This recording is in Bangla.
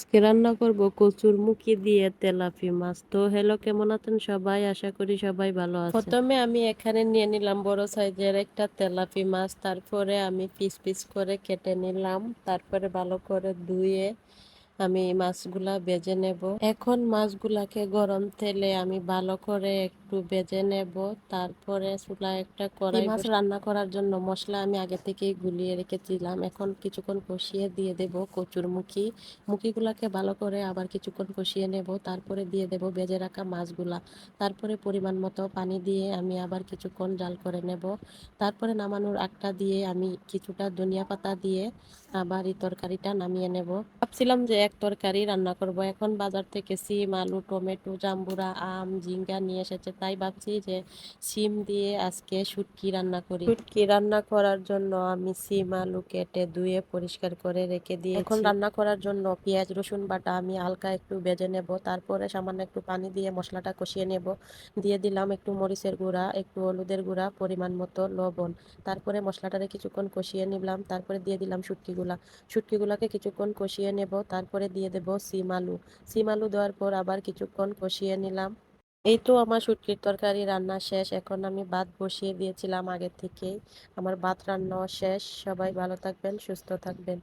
আজকে রান্না করব কচুর মুখি দিয়ে তেলাপি মাছ। তো হ্যালো, কেমন আছেন সবাই? আশা করি সবাই ভালো আছেন। প্রথমে আমি এখানে নিয়ে নিলাম বড় সাইজের একটা তেলাপি মাছ। তারপরে আমি পিস পিস করে কেটে নিলাম। তারপরে ভালো করে ধুয়ে আমি মাছগুলা ভেজে নেব। এখন মাছগুলাকে গরম তেলে আমি ভালো করে একটু ভেজে নেব। তারপরে চুলায় একটা কড়াই মাছ রান্না করার জন্য মশলা আমি আগে থেকেই গুলিয়ে রেখেছিলাম। এখন কিছুক্ষণ কষিয়ে দিয়ে দেব কচুর মুখিগুলাকে ভালো করে আবার কিছুক্ষণ কষিয়ে নেব। তারপরে দিয়ে দেব ভেজে রাখা মাছগুলা। তারপরে পরিমাণ মতো পানি দিয়ে আমি আবার কিছুক্ষণ জাল করে নেব। তারপরে নামানোর আগটা দিয়ে আমি কিছুটা ধনিয়া পাতা দিয়ে আবার এই তরকারিটা নামিয়ে নেব। ভাবছিলাম যে এক তরকারি রান্না করব। এখন বাজার থেকে সিম, আলু, টমেটো, জাম্বুরা, আম, ঝিঙ্গা নিয়ে এসেছে, তাই ভাবছি যে সিম দিয়ে আজকে শুটকি রান্না করি। শুটকি রান্না করার জন্য আমি সিম, আলু কেটে ধুয়ে পরিষ্কার করে রেখে দিয়েছি। এখন রান্না করার জন্য পেঁয়াজ রসুন বাটা আমি হালকা একটু ভেজে নেব। তারপরে সামান্য একটু পানি দিয়ে মশলাটা কষিয়ে নেব। দিয়ে দিলাম একটু মরিচের গুঁড়া, একটু হলুদের গুঁড়া, পরিমাণ মতো লবণ। তারপরে মশলাটারে কিছুক্ষণ কষিয়ে নিলাম। তারপরে দিয়ে দিলাম শুটকিগুলাকে কিছুক্ষণ কষিয়ে নেব। তারপরে দিয়ে দেব সিম আলু দেওয়ার পর আবার কিছুক্ষণ কষিয়ে নিলাম। এই তো আমার শুটকির তরকারি রান্না শেষ। এখন আমি ভাত বসিয়ে দিয়েছিলাম আগে থেকেই। আমার ভাত রান্নাও শেষ। সবাই ভালো থাকবেন, সুস্থ থাকবেন।